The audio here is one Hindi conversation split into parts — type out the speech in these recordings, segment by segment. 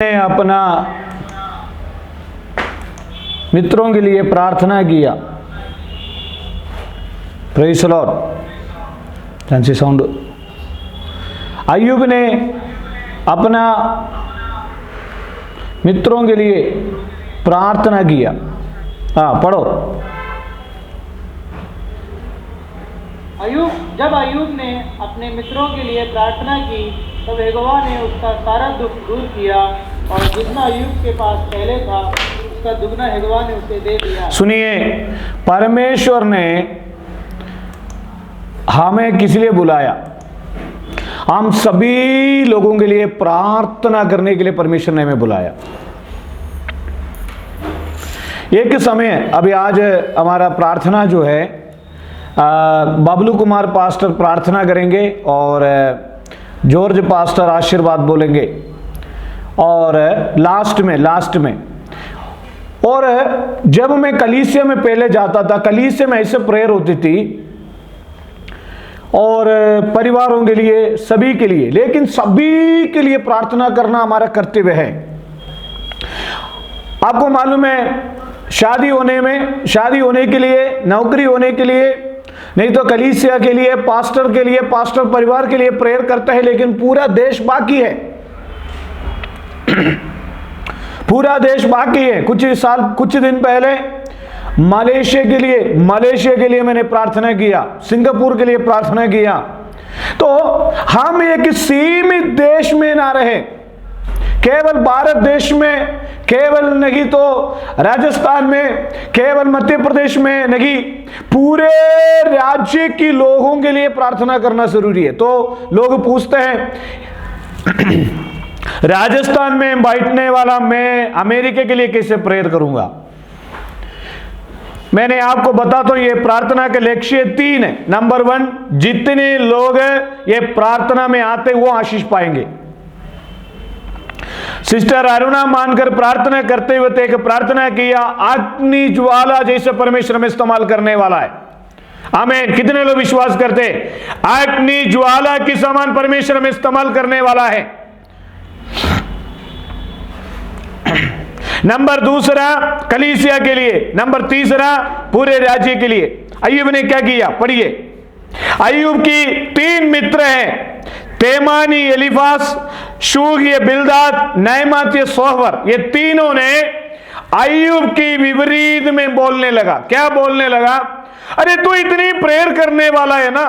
ने अपना मित्रों के लिए प्रार्थना किया। Praise the lord. Fancy sound. Ayyub ने अपना मित्रों के लिए प्रार्थना किया। पढ़ो। जब अय्यूब ने अपने मित्रों के लिए प्रार्थना की तब यहोवा ने उसका सारा दुख दूर किया और जितना अय्यूब के पास पहले था उसका दुगना यहोवा ने उसे दे दिया। सुनिए, परमेश्वर ने हमें किस लिए बुलाया? हम सभी लोगों के लिए प्रार्थना करने के लिए परमेश्वर ने हमें बुलाया। एक समय अभी आज हमारा प्रार्थना जो है बबलू कुमार पास्टर प्रार्थना करेंगे और जॉर्ज पास्टर आशीर्वाद बोलेंगे और लास्ट में और जब मैं कलीसिया में पहले जाता था, कलीसिया में ऐसे प्रेयर होती थी और परिवारों के लिए, सभी के लिए, लेकिन सभी के लिए प्रार्थना करना हमारा कर्तव्य है। आपको मालूम है, शादी होने के लिए, नौकरी होने के लिए, नहीं तो कलीसिया के लिए, पास्टर परिवार के लिए प्रेयर करता है, लेकिन पूरा देश बाकी है। पूरा देश बाकी है। कुछ दिन पहले मलेशिया के लिए मैंने प्रार्थना किया, सिंगापुर के लिए प्रार्थना किया। तो हम एक सीमित देश में ना रहे, केवल भारत देश में, केवल नहीं तो राजस्थान में, केवल मध्य प्रदेश में नहीं, पूरे राज्य के लोगों के लिए प्रार्थना करना जरूरी है। तो लोग पूछते हैं राजस्थान में बैठने वाला मैं अमेरिका के लिए कैसे प्रेयर करूंगा? मैंने आपको बता तो ये प्रार्थना के लक्ष्य 3 है। नंबर 1, जितने लोग ये प्रार्थना में आते वो आशीष पाएंगे। सिस्टर अरुणा मानकर प्रार्थना करते हुए एक प्रार्थना किया, अग्नि ज्वाला जैसे परमेश्वर में इस्तेमाल करने वाला है। आमीन। कितने लोग विश्वास करते? अग्नि ज्वाला के समान परमेश्वर में इस्तेमाल करने वाला है। नंबर 2 कलीसिया के लिए, नंबर 3 पूरे राज्य के लिए। अय्यूब ने क्या किया? पढ़िए। अय्यूब की 3 मित्र हैं, तेमानी, एलीफास, शूग ये बिल्दाद, नयमात ये सोहवर। ये तीनों ने अय्यूब की विपरीत में बोलने लगा। क्या बोलने लगा? अरे तू इतनी प्रेयर करने वाला है ना,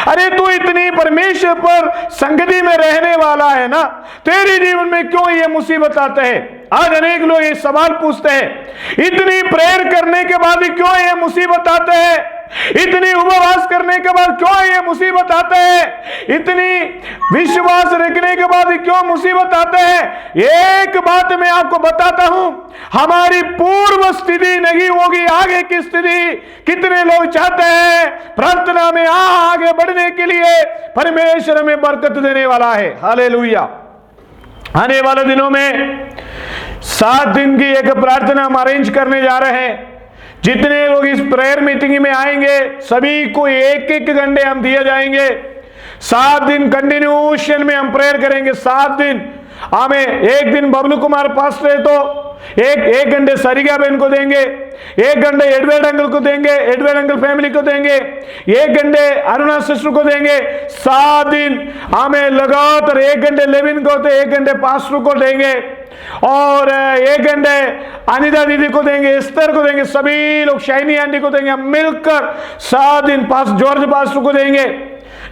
अरे तू इतनी परमेश्वर पर संगति में रहने वाला है ना, तेरे जीवन में क्यों ये मुसीबत आते हैं? आज अनेक लोग ये सवाल पूछते हैं, इतनी प्रेयर करने के बाद भी क्यों ये मुसीबत आते हैं? इतनी उपवास करने के बाद क्यों ये मुसीबत आते हैं? इतनी विश्वास रखने के बाद क्यों मुसीबत आते हैं? एक बात मैं आपको बताता हूं, हमारी पूर्व स्थिति नहीं होगी, आगे की स्थिति। कितने लोग चाहते हैं प्रार्थना में आगे बढ़ने के लिए? परमेश्वर में बरकत देने वाला है। हालेलुया। आने वाले दिनों में 7 दिन की एक प्रार्थना हम अरेंज करने जा रहे हैं। जितने लोग इस प्रेयर मीटिंग में आएंगे सभी को 1-1 घंटे हम दिए जाएंगे। 7 दिन कंटिन्यूशन में हम प्रेयर करेंगे। 7 दिन हमें, एक दिन बबलू कुमार पास्टर है तो एक घंटे सरिगा बहन को देंगे, 1 घंटे एडवर्ड अंकल को देंगे, एडवर्ड अंकल फैमिली को देंगे, 1 घंटे अरुणा सिस्टर को देंगे। 7 दिन हमें लगातार 1 घंटे लेविन को, तो 1 घंटे पास्टर को देंगे और 1 घंटे अनिता दीदी को देंगे, एस्तर को देंगे, सभी लोग शाइनी आंटी को देंगे। हम मिलकर 7 दिन जॉर्ज पास्टर को देंगे।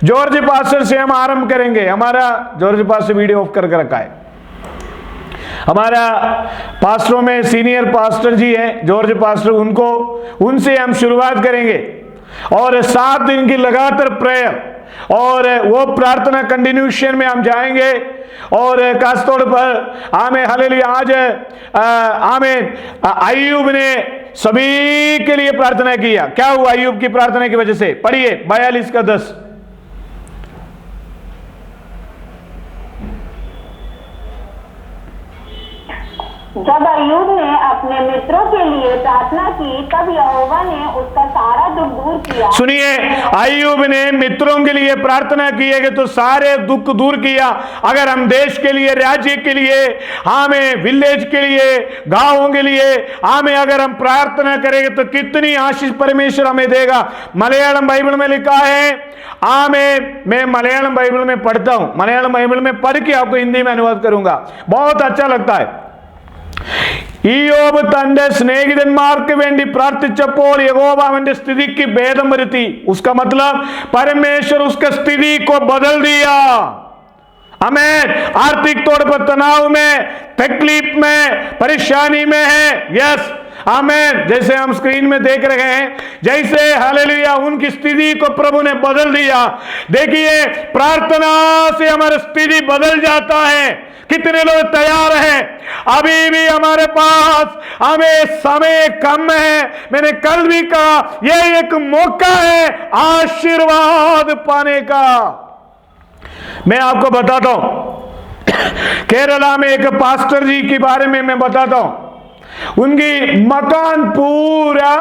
जॉर्ज पास्टर से हम आरंभ करेंगे। हमारा जॉर्ज पास्टर वीडियो ऑफ करके रखा है। हमारा पास्टरों में सीनियर पास्टर जी हैं जॉर्ज पास्टर, उनसे हम शुरुआत करेंगे और 7 दिन की लगातार प्रेयर और वो प्रार्थना कंटिन्यूशन में हम जाएंगे। और खासतौर पर आमीन, हालेलुया। आज आमीन, अय्यूब ने सभी के लिए प्रार्थना किया। क्या हुआ अय्यूब की प्रार्थना की वजह से? पढ़िए 42 का 10। जब अय्यूब ने अपने मित्रों के लिए प्रार्थना की तब यहोवा ने उसका सारा दुख दूर किया। सुनिए, अय्यूब ने मित्रों के लिए प्रार्थना की है कि तो सारे दुख दूर किया। अगर हम देश के लिए, राज्य के लिए, हमें विलेज के लिए, गांवों के लिए हमें अगर हम प्रार्थना करेंगे तो कितनी आशीष परमेश्वर हमें देगा। मलयालम बाइबल में लिखा है, मैं मलयालम बाइबल में पढ़ता हूं, मलयालम बाइबल में पढ़ के आपको हिंदी में अनुवाद करूंगा, बहुत अच्छा लगता है। ഇയ്യോബ് തന്റെ സ്നേഹിതന്മാർക്ക് വേണ്ടി പ്രാർത്ഥിച്ചപ്പോൾ യഹോവ അവന്റെ സ്ഥിതിക്ക് ഭേദം വരുത്തി। उसका मतलब परमेश्वर उसका स्थिति को बदल दिया। आमीन। आर्थिक तौर पर तनाव में, तकलीफ में, परेशानी में है, यस आमीन। जैसे हम स्क्रीन में देख रहे हैं, जैसे हालेलुया उनकी स्थिति को प्रभु ने बदल दिया। देखिए, प्रार्थना से हमारी स्थिति बदल जाता है। कितने लोग तैयार हैं? अभी भी हमारे पास हमें समय कम है। मैंने कल भी कहा, यह एक मौका है आशीर्वाद पाने का। मैं आपको बताता हूं, केरला में एक पास्टर जी के बारे में मैं बताता हूं। उनकी मकान पूरा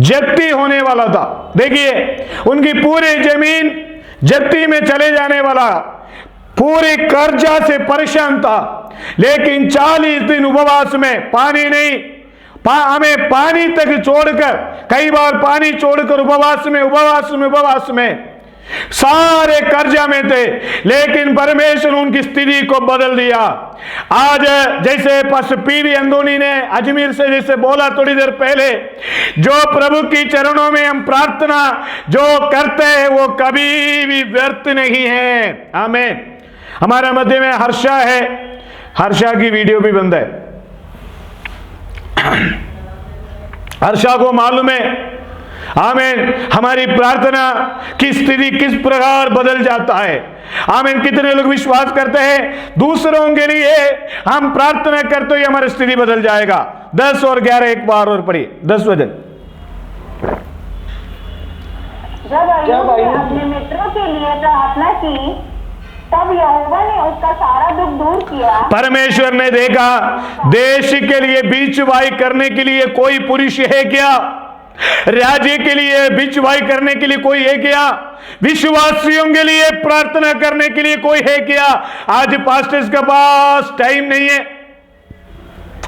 जप्ती होने वाला था। देखिए, उनकी पूरी जमीन जप्ती में चले जाने वाला, पूरे कर्जा से परेशान था। लेकिन 40 दिन उपवास में, पानी नहीं, हमें पानी तक छोड़कर, कई बार पानी छोड़कर उपवास में सारे कर्जा में थे, लेकिन परमेश्वर उनकी स्थिति को बदल दिया। आज जैसे पास्टर पीवी अंदोनी ने अजमेर से जैसे बोला थोड़ी देर पहले, जो प्रभु की चरणों में हम प्रार्थना जो करते हैं वो कभी भी व्यर्थ नहीं है। आमीन। हमारे मध्य में हर्षा है, हर्षा की वीडियो भी बंद है। हर्षा को मालूम है, आमीन, हमारी प्रार्थना की स्थिति किस प्रकार बदल जाता है। आमीन। कितने लोग विश्वास करते हैं दूसरों के लिए हम प्रार्थना करते ही हमारी स्थिति बदल जाएगा। 10 और 11 एक बार और पढ़िए, 10 वचन। जब अय्यूब ने अपने मित्रों के लिए प्रार्थना की तब यहोवा ने उसका सारा दुख दूर किया। परमेश्वर ने देखा, देश के लिए बीचवाई करने के लिए कोई पुरुष है क्या? राज्य के लिए बीचवाई करने के लिए कोई है क्या? विश्वासियों के लिए प्रार्थना करने के लिए कोई है क्या? आज पास्टर्स के पास टाइम नहीं है,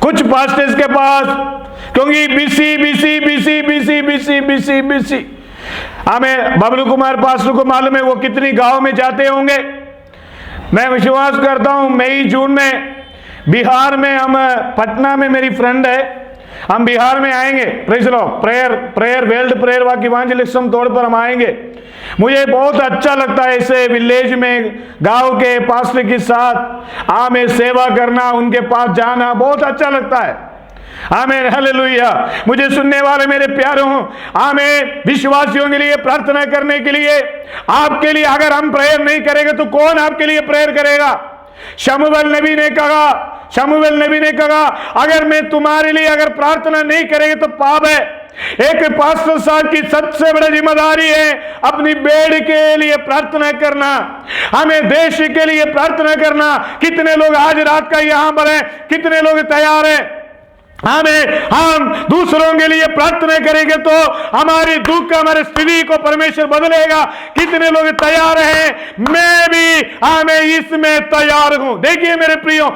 कुछ पास्टर्स के पास, क्योंकि बीसी। हमें बबलू कुमार पास्टर को मालूम है वो कितनी गांव में जाते होंगे। मैं विश्वास करता हूं मई जून में बिहार में, हम पटना में मेरी फ्रेंड है, हम बिहार में आएंगे। Praise the lord. Prayer world prayer walk evangelism तौर पर हम आएंगे। मुझे बहुत अच्छा लगता है ऐसे विलेज में गांव के पास्टर के साथ हमें सेवा करना, उनके पास जाना बहुत अच्छा लगता है। आमीन, हालेलुया। मुझे सुनने वाले मेरे प्यारों, आमीन, विश्वासियों के लिए प्रार्थना करने के लिए, आपके लिए अगर हम प्रेयर नहीं करेंगे तो कौन आपके लिए प्रेयर करेगा? शमूएल नबी ने कहा अगर मैं तुम्हारे लिए अगर प्रार्थना नहीं करेंगे तो पाप है। एक पास्टर साहब की सबसे बड़ी जिम्मेदारी है अपनी बेड़ के लिए प्रार्थना करना, हमें देश के लिए प्रार्थना करना। कितने लोग आज रात का यहां पर हैं? कितने लोग तैयार हैं? हम दूसरों के लिए प्रार्थना करेंगे तो हमारी दुख, हमारी स्थिति को परमेश्वर बदलेगा। कितने लोग तैयार हैं? मैं भी इसमें तैयार हूं। देखिए मेरे प्रियो,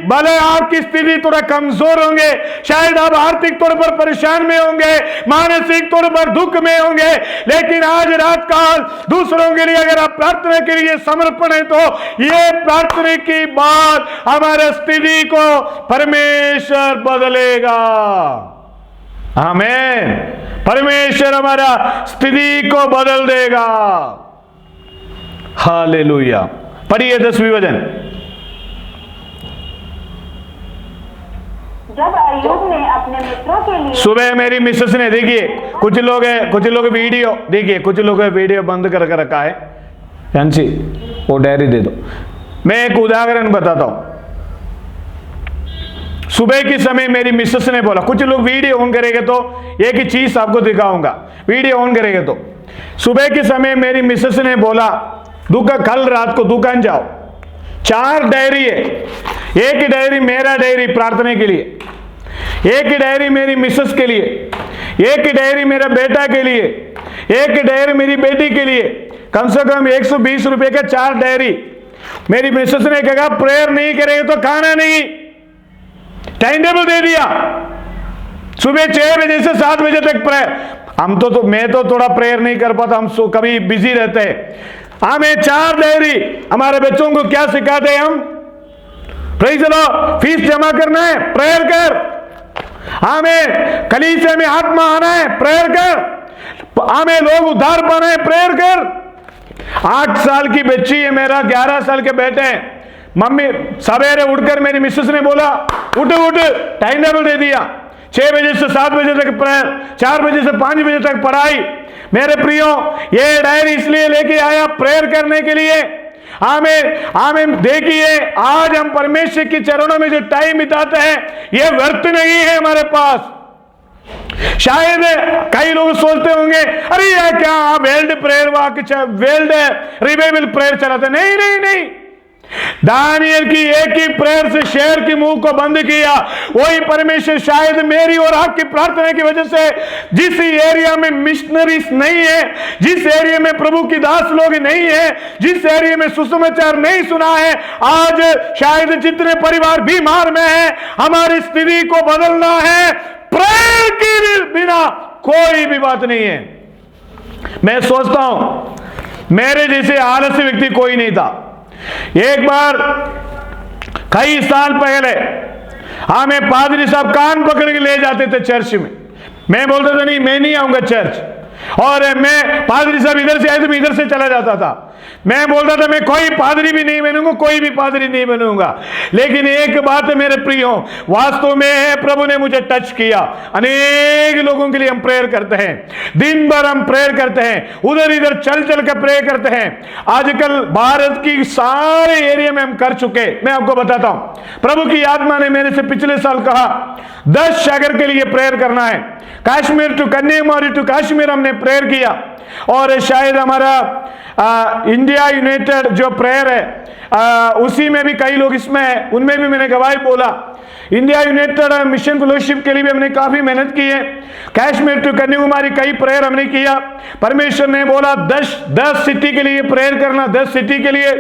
भले आपकी स्थिति थोड़ा कमजोर होंगे, शायद आप आर्थिक तौर पर परेशान में होंगे, मानसिक तौर पर दुख में होंगे, लेकिन आज रात काल दूसरों के लिए अगर आप प्रार्थना के लिए समर्पण है तो ये प्रार्थना की बात हमारे स्थिति को परमेश्वर बदलेगा। आमीन। परमेश्वर हमारा स्थिति को बदल देगा। हालेलुया। पढ़िए 10वीं वचन। जब अय्यूब ने अपने मित्रों के लिए, सुबह मेरी मिसेस ने, देखिए कुछ लोग वीडियो, देखिए कुछ लोग वीडियो बंद कर रखा है। यांसी वो डायरी दे दो। मैं एक उदाहरण बताता हूं। सुबह के समय मेरी मिसेस ने बोला, कुछ लोग वीडियो ऑन करेंगे तो एक ही चीज आपको दिखाऊंगा, वीडियो ऑन करेंगे तो। सुबह के समय मेरी मिसेस ने बोला, कल रात को दुकान जाओ, 4 डायरी है, एक ही डायरी मेरा डायरी प्रार्थना के लिए, एक ही डायरी मेरी मिसेस के लिए, एक ही डायरी मेरा बेटा के लिए, एक ही डायरी मेरी बेटी के लिए। कम से कम 120 रुपए के 4 डायरी। मेरी मिसेस ने कहा प्रेयर नहीं करेंगे तो खाना नहीं, टाइम टेबल दे दिया, सुबह 6 बजे से 7 बजे तक प्रेयर। हम तो मैं तो थोड़ा प्रेयर नहीं कर पाता, हम कभी बिजी रहते हैं। हमें 4 डायरी। हमारे बच्चों को क्या सिखाते हैं हम? प्रेज द लॉर्ड, फीस जमा करना है, प्रेयर कर। हमें कलीसिया में आत्मा आना है, प्रेयर कर। हमें लोग उद्धार पाना है, प्रेयर कर। 8 साल की बच्ची है मेरा, 11 साल के बेटे हैं। मम्मी सवेरे उठकर मेरी मिसेस ने बोला उठ उठ, टाइम टेबल दे दिया, 6 बजे से 7 बजे तक प्रेयर, 4 बजे से 5 बजे तक पढ़ाई। मेरे प्रियो, ये डायरी इसलिए लेके आया प्रेयर करने के लिए। हमें देखिए, आज हम परमेश्वर के चरणों में जो टाइम बिताते हैं ये व्यर्थ नहीं है हमारे पास। शायद कई लोग सोचते होंगे अरे यार क्या वेल्ड प्रेयर वाक, वेल्ड रिवाइवल प्रेयर चलाते। नहीं नहीं नहीं, दानियल की एक ही प्रेयर से शेर के मुंह को बंद किया। वही परमेश्वर शायद मेरी और आपकी प्रार्थना की वजह से, जिस एरिया में मिशनरीज नहीं है, जिस एरिया में प्रभु की दास लोग नहीं है, जिस एरिया में सुसमाचार नहीं सुना है, आज शायद जितने परिवार बीमार में है, हमारी स्थिति को बदलना है। प्रेयर के बिना कोई भी बात नहीं है। मैं सोचता हूं मेरे जैसे आलसी व्यक्ति कोई नहीं था। एक बार कई साल पहले हमें पादरी साहब कान पकड़ के ले जाते थे चर्च में। मैं बोलता था नहीं, मैं नहीं आऊंगा चर्च, और मैं पादरी साहब इधर से आए तो मैं इधर से चला जाता था। मैं बोलता था मैं कोई पादरी भी नहीं बनूंगा, कोई भी पादरी नहीं बनूंगा। लेकिन एक बात है मेरे प्रियो, वास्तव में प्रभु ने मुझे टच किया। अनेक लोगों के लिए हम प्रेयर करते हैं, दिन भर हम प्रेयर करते हैं, उधर इधर चल चल कर प्रेयर करते हैं। आजकल भारत की सारे एरिया में हम कर चुके। मैं आपको बताता हूं, प्रभु की आत्मा ने मेरे से पिछले साल कहा 10 शहर के लिए प्रेयर करना है। कश्मीर टू कन्याकुमारी टू कश्मीर हमने प्रेयर किया। और शायद हमारा इंडिया यूनाइटेड जो प्रेयर है उसी में भी कई लोग इसमें है, उनमें भी मैंने गवाही बोला। इंडिया यूनाइटेड मिशन फेलोशिप के लिए भी हमने काफी मेहनत की है। कश्मीर टू कन्याकुमारी कई प्रेयर हमने किया। परमेश्वर ने बोला 10 सिटी के लिए प्रेयर करना, 10 सिटी के लिए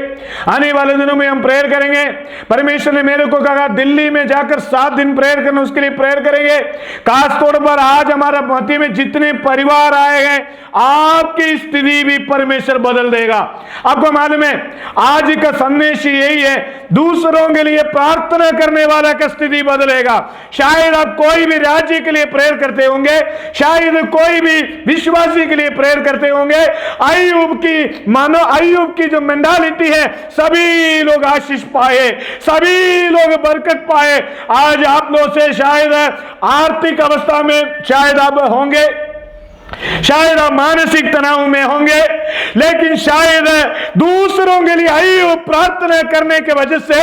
आने वाले दिनों में हम प्रेयर करेंगे। परमेश्वर ने मेरे को कहा दिल्ली में जाकर 7 दिन प्रेयर करना, उसके लिए प्रेयर करेंगे। खासतौर पर आज हमारा मध्य में जितने परिवार आए हैं, आपकी स्थिति भी परमेश्वर बदल देगा। आपको मालूम है आज का संदेश यही है, दूसरों के लिए प्रार्थना करने वाला का स्थिति बदलेगा। शायद आप कोई भी राज्य के लिए प्रेयर करते होंगे, शायद कोई भी विश्वासी के लिए प्रेयर करते होंगे। अय्यूब की जो मेंटालिटी है, सभी लोग आशीष पाए, सभी लोग बरकत पाए। आज आप लोग से शायद आर्थिक अवस्था में शायद आप होंगे, शायद आप मानसिक तनाव में होंगे, लेकिन शायद दूसरों के लिए अय्यूब प्रार्थना करने के वजह से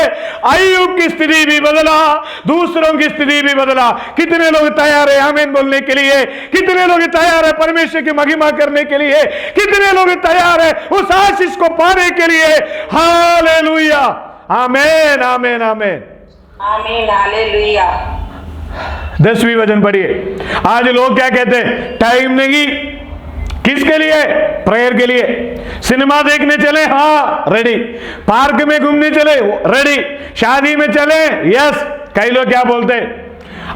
अय्यूब की स्थिति भी बदला, दूसरों की स्थिति भी बदला। कितने लोग तैयार है आमीन बोलने के लिए? कितने लोग तैयार है परमेश्वर की महिमा करने के लिए? कितने लोग तैयार है उस आशीष को पाने के लिए? हालेलुया, आमीन आमीन आमीन आमीन, हालेलुया। 10वीं वचन पढ़िए। आज लोग क्या कहते हैं? टाइम नहीं। किसके लिए? प्रेयर के लिए। सिनेमा देखने चले, हाँ रेडी। पार्क में घूमने चले, रेडी। शादी में चले, यस। कई लोग क्या बोलते हैं?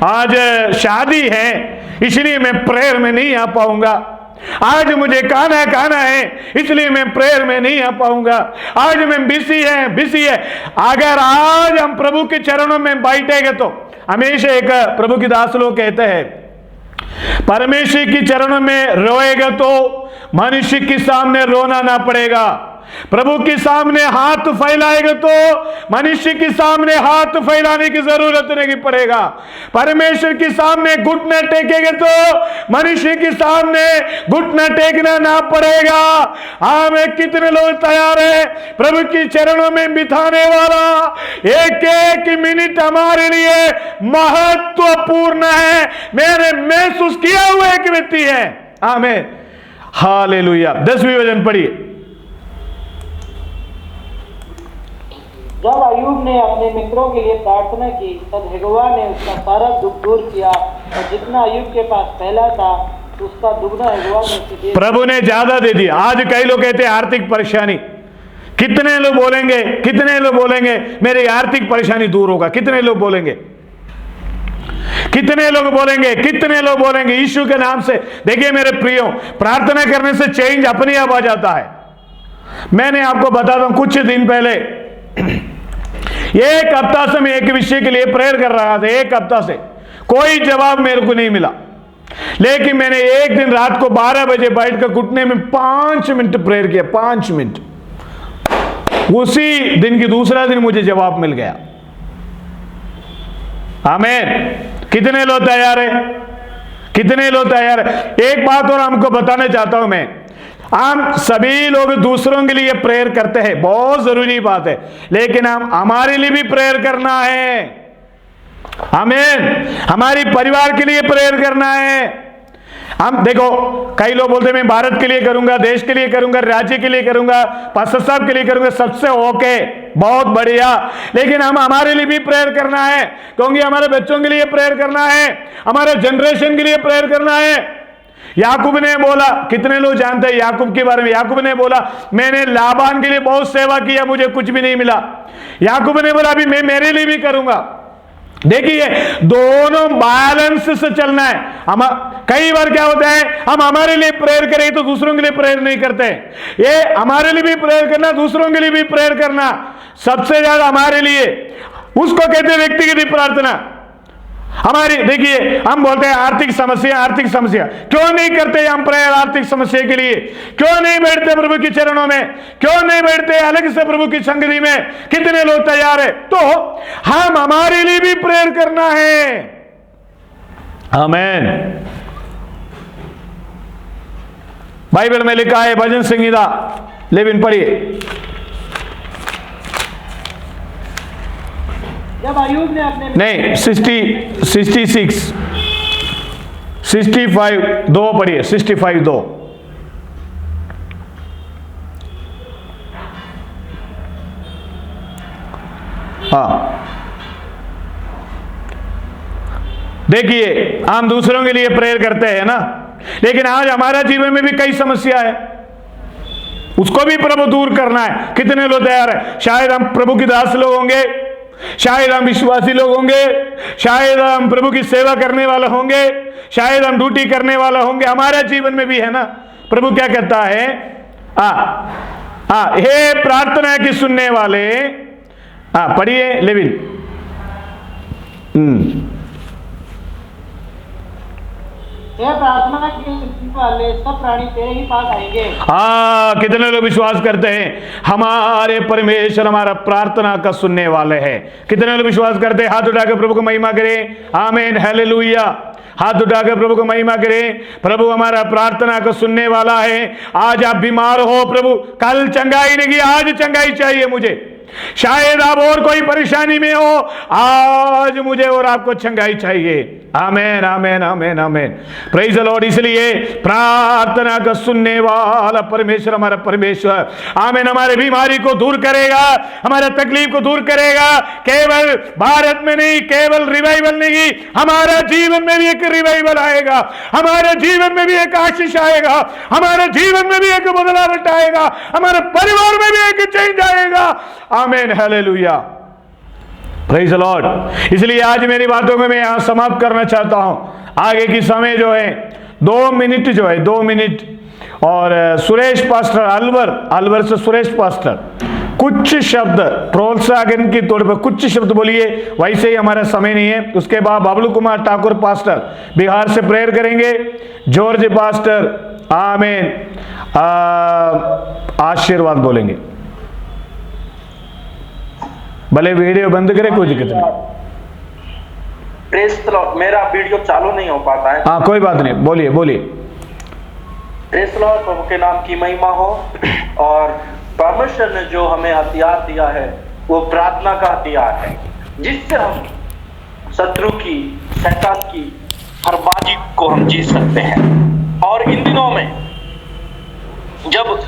आज शादी है इसलिए मैं प्रेयर में नहीं आ पाऊंगा, आज मुझे खाना है इसलिए मैं प्रेयर में नहीं आ पाऊंगा, आज मैं बिजी है। अगर आज हम प्रभु के चरणों में बैठेंगे तो हमेशा एक प्रभु की दास लोग कहते हैं, परमेश्वर की चरणों में रोएगा तो मनुष्य के सामने रोना ना पड़ेगा। प्रभु के सामने हाथ फैलाएगा तो मनुष्य के सामने हाथ फैलाने की जरूरत नहीं पड़ेगा। परमेश्वर के सामने घुटना टेकेंगे तो मनुष्य के सामने घुटना टेकना ना पड़ेगा। हमें कितने लोग तैयार है प्रभु के चरणों में बिताने वाला? एक एक मिनट हमारे लिए महत्वपूर्ण है। मैंने महसूस किया हुआ एक व्यक्ति है। आमीन, हालेलुया। 10वीं वचन पढ़िए। जब अय्यूब ने अपने मित्रों के लिए प्रार्थना की तब यहोवा ने उसका सारा दुख दूर किया और जितना अय्यूब के पास पहला था उसका दुगना यहोवा ने उसे दे। प्रभु ने ज्यादा दे दिया। आज कई लोग कहते हैं आर्थिक परेशानी, कितने लोग बोलेंगे मेरी आर्थिक परेशानी दूर होगा? कितने लोग बोलेंगे? कितने लोग बोलेंगे यीशु के नाम से? देखिए मेरे प्रियो, प्रार्थना करने से चेंज अपने आप आ जाता है। मैंने आपको बताता हूं, कुछ दिन पहले एक हफ्ता से मैं एक विषय के लिए प्रेयर कर रहा था। एक हफ्ता से कोई जवाब मेरे को नहीं मिला, लेकिन मैंने एक दिन रात को 12 बजे बैठकर घुटने में 5 मिनट प्रेयर किया। 5 मिनट। उसी दिन की दूसरा दिन मुझे जवाब मिल गया। आमीन। कितने लोग तैयार है? एक बात और हमको बताना चाहता हूं मैं, हम सभी लोग दूसरों के लिए प्रेयर करते हैं, बहुत जरूरी बात है, लेकिन हम हमारे लिए भी प्रेयर करना है। आमीन। हमारी परिवार के लिए प्रेयर करना है। हम देखो, कई लोग बोलते हैं मैं भारत के लिए करूंगा, देश के लिए करूंगा, राज्य के लिए करूंगा, पास्टर साहब के लिए करूंगा, सबसे ओके, बहुत बढ़िया, लेकिन हम हमारे लिए भी प्रेयर करना है, क्योंकि हमारे बच्चों के लिए प्रेयर करना है, हमारे जनरेशन के लिए प्रेयर करना है। याकूब ने बोला, कितने लोग जानते हैं याकूब के बारे में? याकूब ने बोला मैंने लाबान के लिए बहुत सेवा किया, मुझे कुछ भी नहीं मिला। याकूब ने बोला अभी मैं मेरे लिए भी करूंगा। देखिए, दोनों बैलेंस से चलना है। हम कई बार क्या होता है, हम हमारे लिए प्रेयर करें तो दूसरों के लिए प्रेयर नहीं करते। ये हमारे लिए भी प्रेयर करना, दूसरों के लिए भी प्रेयर करना, सबसे ज्यादा हमारे लिए, उसको कहते हैं व्यक्तिगत प्रार्थना। हमारी देखिए, हम बोलते हैं आर्थिक समस्या, क्यों नहीं करते हम प्रेयर आर्थिक समस्या के लिए? क्यों नहीं बैठते प्रभु के चरणों में? क्यों नहीं बैठते अलग से प्रभु की संगति में? कितने लोग तैयार है? तो हम हमारे लिए भी प्रेयर करना है। आमीन। बाइबल में लिखा है, भजन संहिता, लेविन पढ़िए। जब अय्यूब ने अपने नहीं, 65 2 पढ़िए। 65 2। हाँ, देखिए, हम दूसरों के लिए प्रेयर करते हैं ना, लेकिन आज हमारा जीवन में भी कई समस्या है, उसको भी प्रभु दूर करना है। कितने लोग तैयार है? शायद हम प्रभु के दास लोग होंगे, शायद हम विश्वासी लोग होंगे, शायद हम प्रभु की सेवा करने वाले होंगे, शायद हम ड्यूटी करने वाला होंगे। हमारे जीवन में भी है ना, प्रभु क्या कहता है? हे प्रार्थना की सुनने वाले, पढ़िए लेविन। हे प्रार्थना की सुनने वाले सब प्राणी तेरे ही पास आएंगे। कितने लोग विश्वास करते हैं हमारे परमेश्वर हमारा प्रार्थना का सुनने वाले हैं? कितने लोग विश्वास करते हैं? हाथ उठाकर प्रभु को महिमा करें। आमीन, हालेलुया। हाथ उठाकर प्रभु को महिमा करें। प्रभु हमारा प्रार्थना को सुनने वाला है। आज आप बीमार हो, प्रभु कल चंगाई नहीं की, आज चंगाई चाहिए मुझे। शायद आप और कोई परेशानी में हो, आज मुझे और आपको चंगाई चाहिए। आमीन, आमीन, आमीन, आमीन। Praise the Lord. इसलिए प्रार्थना का सुनने वाला परमेश्वर हमारा परमेश्वर, आमीन, हमारे बीमारी को दूर करेगा, हमारे तकलीफ को दूर करेगा। केवल भारत में नहीं, केवल रिवाइवल नहीं, हमारा जीवन में भी एक रिवाइवल आएगा, हमारे जीवन में भी एक आशीष आएगा, हमारे जीवन में भी एक बदलाव आएगा, हमारे परिवार में भी एक चेंज आएगा। आमीन, हालेलुया। Praise the Lord. इसलिए आज मेरी बातों को मैं यहां समाप्त करना चाहता हूं। आगे की समय जो है 2 मिनट जो है 2 मिनट, और सुरेश पास्टर अलवर से सुरेश पास्टर कुछ शब्द प्रोत्साहन के तौर पर कुछ शब्द बोलिए। वैसे ही हमारा समय नहीं है। उसके बाद बबलू कुमार ठाकुर पास्टर बिहार से प्रेयर करेंगे। जॉर्ज पास्टर आमीन आशीर्वाद बोलेंगे। भले वीडियो बंद करे, कोई दिक्कत नहीं। Praise the Lord. मेरा वीडियो चालू नहीं हो पाता है। हाँ, कोई बात नहीं, बोलिए बोलिए। Praise the Lord. प्रभु के नाम की महिमा हो। और परमेश्वर ने जो हमें हथियार दिया है वो प्रार्थना का हथियार है, जिससे हम शत्रु की, शैतान की हर बाजी को हम जीत सकते हैं। और इन दिनों में जब